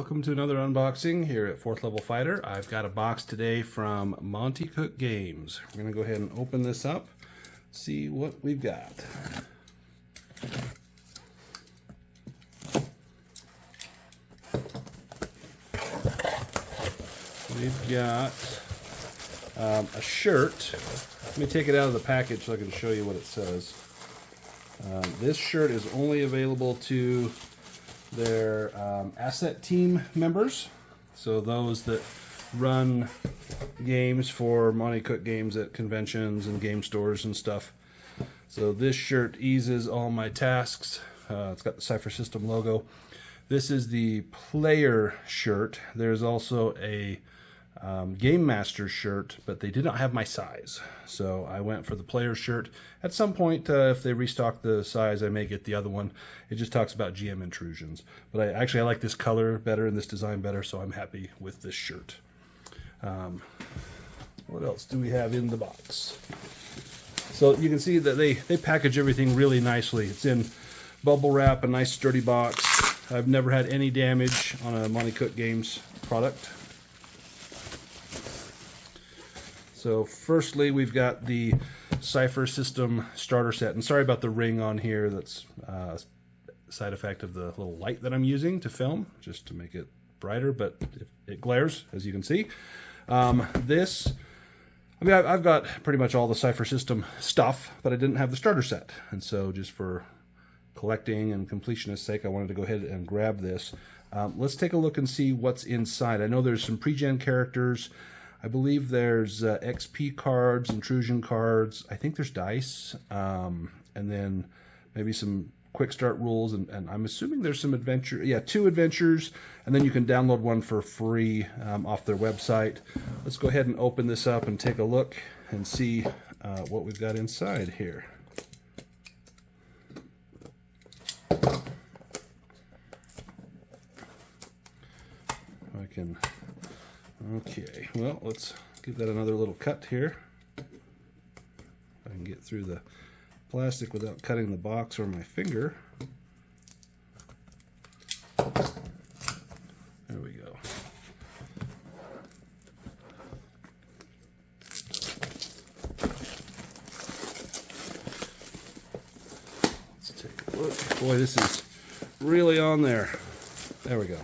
welcome to another unboxing here at 4th Level Fighter. I've got a box today from Monte Cook Games. We're going to go ahead and open this up, see what we've got. We've got a shirt. Let me take it out of the package so I can show you what it says. This shirt is only available to their asset team members, so those that run games for Monte Cook Games at conventions and game stores and stuff. So this shirt eases all my tasks. It's got the Cypher System logo. This is the player shirt. There's also a Game Master shirt, but they did not have my size, so I went for the player shirt. At some point, if they restock the size, I may get the other one. It just talks about GM intrusions, but I like this color better and this design better, so I'm happy with this shirt. What else do we have in the box? So you can see that they package everything really nicely. It's in bubble wrap, a nice sturdy box. I've never had any damage on a Monte Cook Games product. So firstly, we've got the Cypher System starter set. And sorry about the ring on here. That's a side effect of the little light that I'm using to film, just to make it brighter, but it glares, as you can see. I've got pretty much all the Cypher System stuff, but I didn't have the starter set. And so just for collecting and completionist sake, I wanted to go ahead and grab this. Let's take a look and see what's inside. I know there's some pre-gen characters. I believe there's XP cards, intrusion cards. I think there's dice, and then maybe some quick start rules, and I'm assuming there's some adventure. Yeah, 2 adventures, and then you can download one for free off their website. Let's go ahead and open this up and take a look and see what we've got inside here. I can. Okay, well, let's give that another little cut here. If I can get through the plastic without cutting the box or my finger. There we go. Let's take a look. Boy, this is really on there. There we go.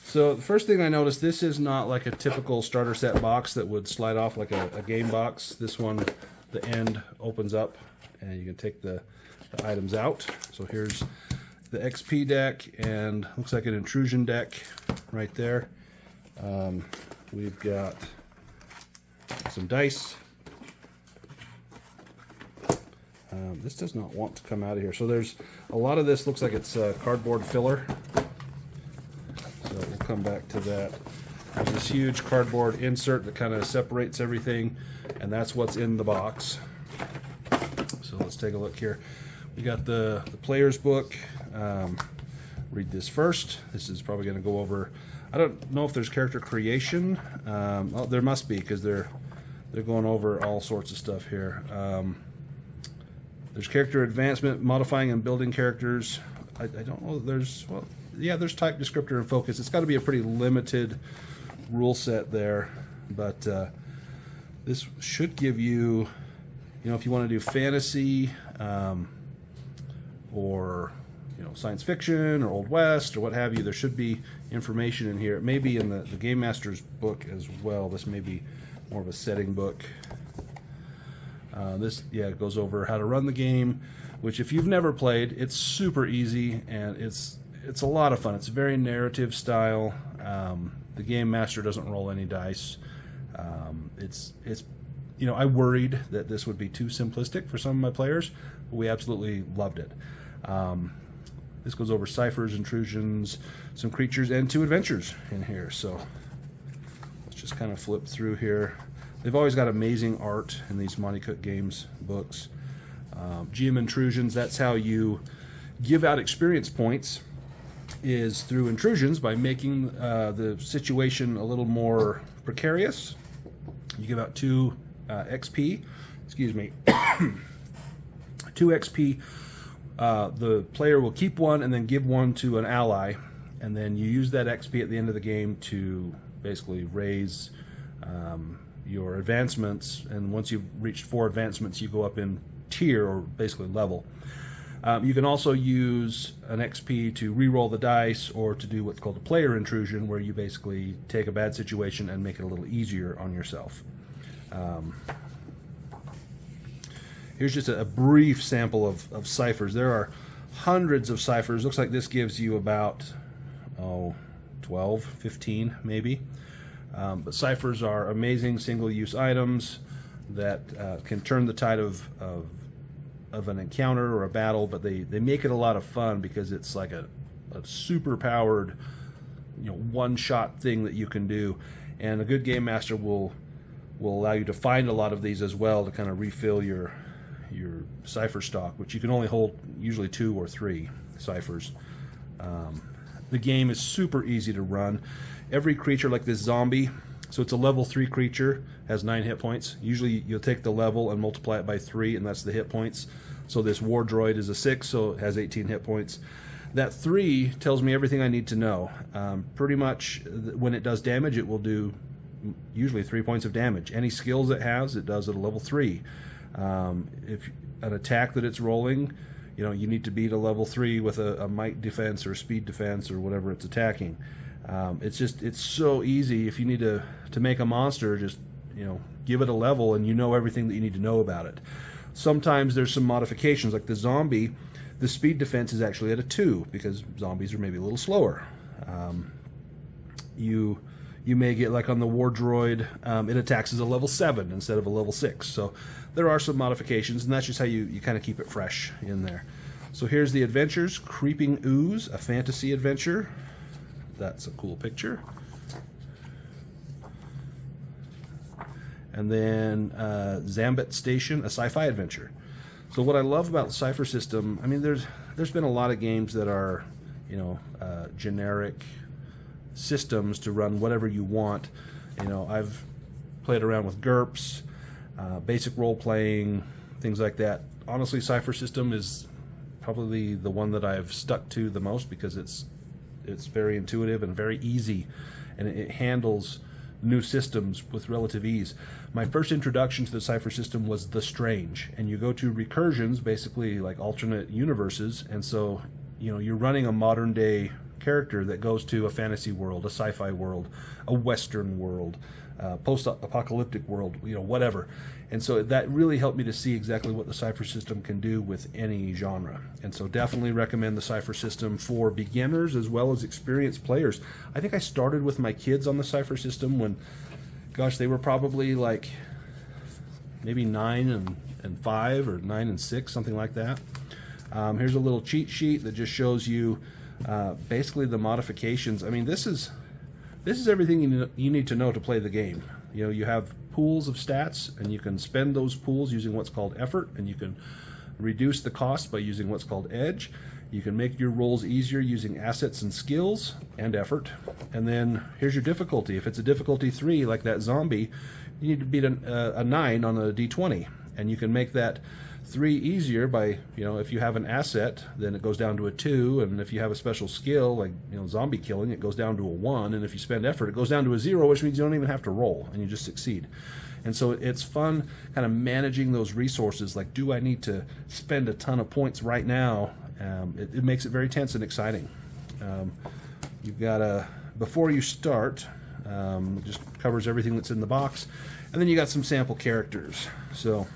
So the first thing I noticed, this is not like a typical starter set box that would slide off like a game box. This one, the end opens up and you can take the items out. So here's the XP deck, and looks like an intrusion deck right there. We've got some dice. This does not want to come out of here. So there's a lot of this looks like it's cardboard filler. We'll come back to that. There's this huge cardboard insert that kind of separates everything, and that's what's in the box. So let's take a look here. We got the player's book. Read this first. This is probably going to go over, I don't know if there's character creation. Oh, there must be, because they're going over all sorts of stuff here. There's character advancement, modifying and building characters. I don't know that there's, well, yeah, there's type, descriptor, and focus. It's got to be a pretty limited rule set there, but this should give you, if you want to do fantasy or science fiction or Old West or what have you, there should be information in here. It may be in the Game Master's book as well. This may be more of a setting book. It goes over how to run the game, which if you've never played, it's super easy, and it's a lot of fun. It's very narrative style. The Game Master doesn't roll any dice. I worried that this would be too simplistic for some of my players, but we absolutely loved it. This goes over ciphers, intrusions, some creatures, and 2 adventures in here. So let's just kind of flip through here. They've always got amazing art in these Monte Cook Games books. GM intrusions, that's how you give out experience points, is through intrusions, by making the situation a little more precarious. You give out 2 XP, excuse me, 2 XP. The player will keep 1 and then give 1 to an ally, and then you use that XP at the end of the game to basically raise your advancements, and once you've reached 4 advancements, you go up in tier, or basically level. You can also use an XP to re-roll the dice, or to do what's called a player intrusion, where you basically take a bad situation and make it a little easier on yourself. Here's just a brief sample of ciphers. There are hundreds of ciphers. Looks like this gives you about 12, 15 maybe. But ciphers are amazing single-use items that can turn the tide of an encounter or a battle, but they make it a lot of fun because it's like a super powered, one-shot thing that you can do, and a good game master will allow you to find a lot of these as well to kind of refill your cipher stock, which you can only hold usually 2 or 3 ciphers. The game is super easy to run. Every creature, like this zombie, so it's a level 3 creature, has 9 hit points. Usually you'll take the level and multiply it by 3, and that's the hit points. So this war droid is a 6, so it has 18 hit points. That 3 tells me everything I need to know. Pretty much when it does damage, it will do usually 3 points of damage. Any skills it has, it does at a level 3. If an attack that it's rolling, you need to beat a level 3 with a might defense or speed defense or whatever it's attacking. It's so easy. If you need to make a monster, just give it a level and you know everything that you need to know about it. Sometimes there's some modifications, like the zombie. The speed defense is actually at a 2 because zombies are maybe a little slower. You may get, like on the war droid, it attacks as a level 7 instead of a level 6. So there are some modifications, and that's just how you kind of keep it fresh in there. So here's the adventures. Creeping Ooze, a fantasy adventure. That's a cool picture. And then Zambit Station, a sci-fi adventure. So what I love about the Cypher System, I mean, there's been a lot of games that are, generic systems to run whatever you want. I've played around with GURPS, basic role-playing, things like that. Honestly, Cypher System is probably the one that I've stuck to the most because it's very intuitive and very easy, and it handles new systems with relative ease. My first introduction to the Cypher System was The Strange, and you go to recursions, basically like alternate universes, and so you're running a modern day character that goes to a fantasy world, a sci-fi world, a western world, post-apocalyptic world, whatever. And so that really helped me to see exactly what the Cypher System can do with any genre. And so definitely recommend the Cypher System for beginners as well as experienced players. I think I started with my kids on the Cypher System when, gosh, they were probably like maybe 9 and 5 or 9 and 6, something like that. Here's a little cheat sheet that just shows you basically the modifications. I mean, this is everything you need to know to play the game. You have pools of stats, and you can spend those pools using what's called effort, and you can reduce the cost by using what's called edge. You can make your rolls easier using assets and skills and effort. And then here's your difficulty. If it's a difficulty 3, like that zombie, you need to beat a 9 on a d20, and you can make that 3 easier by, if you have an asset, then it goes down to a 2, and if you have a special skill, like, zombie killing, it goes down to a 1, and if you spend effort, it goes down to a 0, which means you don't even have to roll, and you just succeed. And so it's fun kind of managing those resources, like, do I need to spend a ton of points right now? It makes it very tense and exciting. You've got before you start, it just covers everything that's in the box, and then you got some sample characters. So,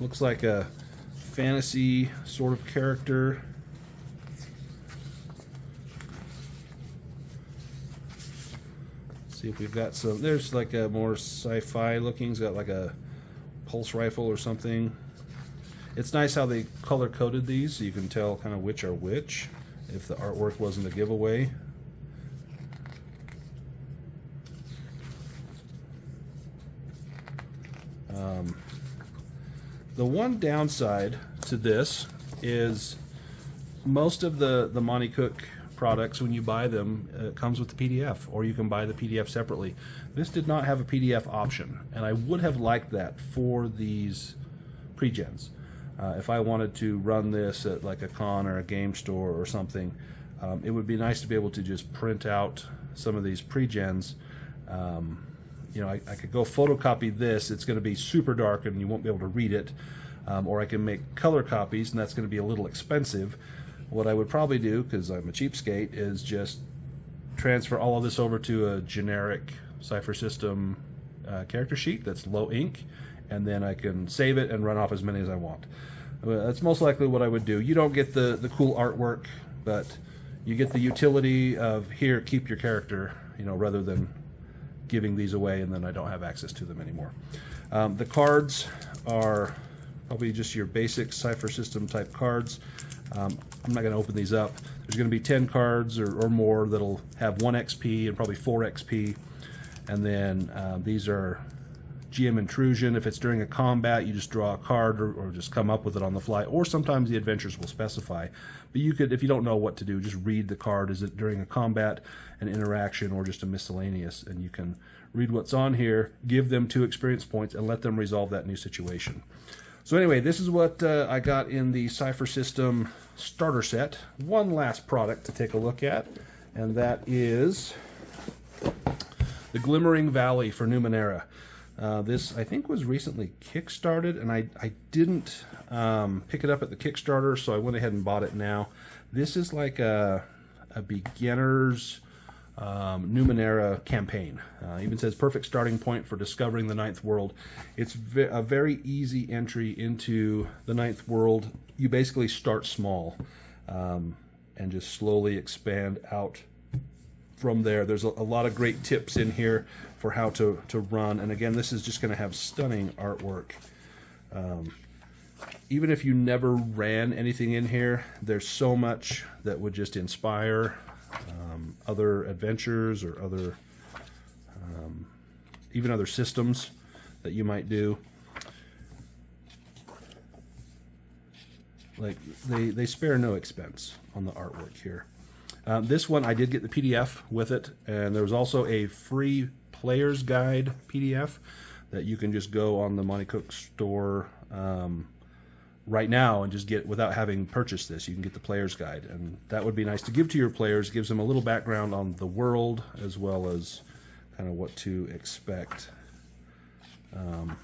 looks like a fantasy sort of character. Let's see if we've got some. There's like a more sci-fi looking. It's got like a pulse rifle or something. It's nice how they color coded these so you can tell kind of which are which if the artwork wasn't a giveaway. The one downside to this is most of the Monte Cook products, when you buy them, it comes with the PDF, or you can buy the PDF separately. This did not have a PDF option, and I would have liked that for these pre-gens. If I wanted to run this at like a con or a game store or something, it would be nice to be able to just print out some of these pre-gens. You know, I could go photocopy this. It's going to be super dark and you won't be able to read it. Or I can make color copies, and that's going to be a little expensive. What I would probably do, because I'm a cheapskate, is just transfer all of this over to a generic Cypher System character sheet that's low ink, and then I can save it and run off as many as I want. That's most likely what I would do. You don't get the cool artwork, but you get the utility of, here, keep your character, you know, rather than giving these away and then I don't have access to them anymore. The cards are probably just your basic Cypher System type cards. I'm not going to open these up. There's going to be 10 cards or more that'll have 1 XP and probably 4 XP. And then these are GM Intrusion. If it's during a combat, you just draw a card or just come up with it on the fly. Or sometimes the adventures will specify. But you could, if you don't know what to do, just read the card. Is it during a combat, an interaction, or just a miscellaneous? And you can read what's on here, give them 2 experience points, and let them resolve that new situation. So anyway, this is what I got in the Cypher System starter set. One last product to take a look at, and that is the Glimmering Valley for Numenera. This, I think, was recently kickstarted, and I didn't pick it up at the Kickstarter, so I went ahead and bought it now. This is like a beginner's Numenera campaign. Even says perfect starting point for discovering the 9th world. It's a very easy entry into the 9th world. You basically start small and just slowly expand out from there. There's a lot of great tips in here for how to run, and again, this is just going to have stunning artwork. Even if you never ran anything in here, there's so much that would just inspire other adventures or other even other systems that you might do. Like they spare no expense on the artwork here. This one I did get the PDF with it, and there was also a free player's guide PDF that you can just go on the Monte Cook store right now and just get, without having purchased this, you can get the player's guide, and that would be nice to give to your players. Gives them a little background on the world as well as kind of what to expect. The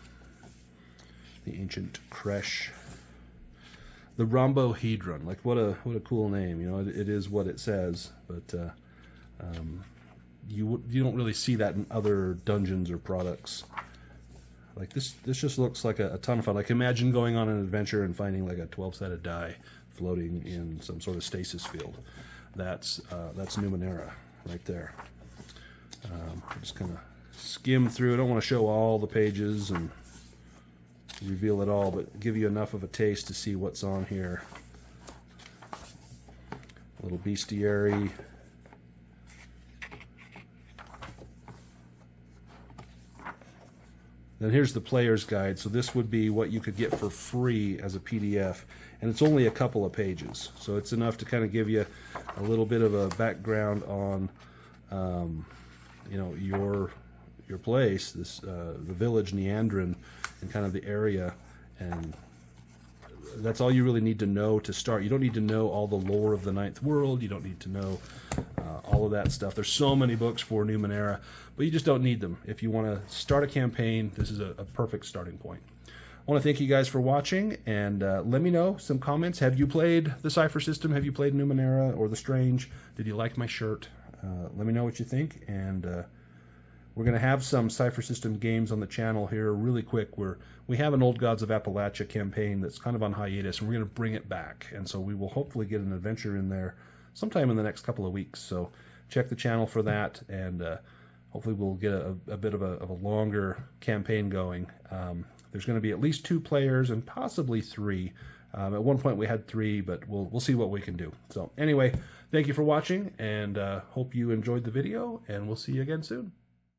ancient Kresh, the Rhombohedron, like what a cool name. You know, it is what it says, but you don't really see that in other dungeons or products. Like this just looks like a ton of fun. Like, imagine going on an adventure and finding like a 12-sided die floating in some sort of stasis field. That's Numenera right there. Just kind of skim through. I don't want to show all the pages and reveal it all, but give you enough of a taste to see what's on here. A little bestiary. Then here's the player's guide. So this would be what you could get for free as a PDF, and it's only a couple of pages. So it's enough to kind of give you a little bit of a background on, you know, your place, this the village Neandrin, and kind of the area, and that's all you really need to know to start. You don't need to know all the lore of the 9th world. You don't need to know all of that stuff. There's so many books for Numenera, but you just don't need them. If you want to start a campaign, this is a perfect starting point. I want to thank you guys for watching, and let me know some comments. Have you played the Cypher System? Have you played Numenera or The Strange? Did you like my shirt? Let me know what you think, and we're going to have some Cypher System games on the channel here really quick. We have an Old Gods of Appalachia campaign that's kind of on hiatus, and we're going to bring it back. And so we will hopefully get an adventure in there sometime in the next couple of weeks. So check the channel for that, and hopefully we'll get a bit of a longer campaign going. There's going to be at least 2 players and possibly 3. At one point we had 3, but we'll see what we can do. So anyway, thank you for watching, and hope you enjoyed the video, and we'll see you again soon.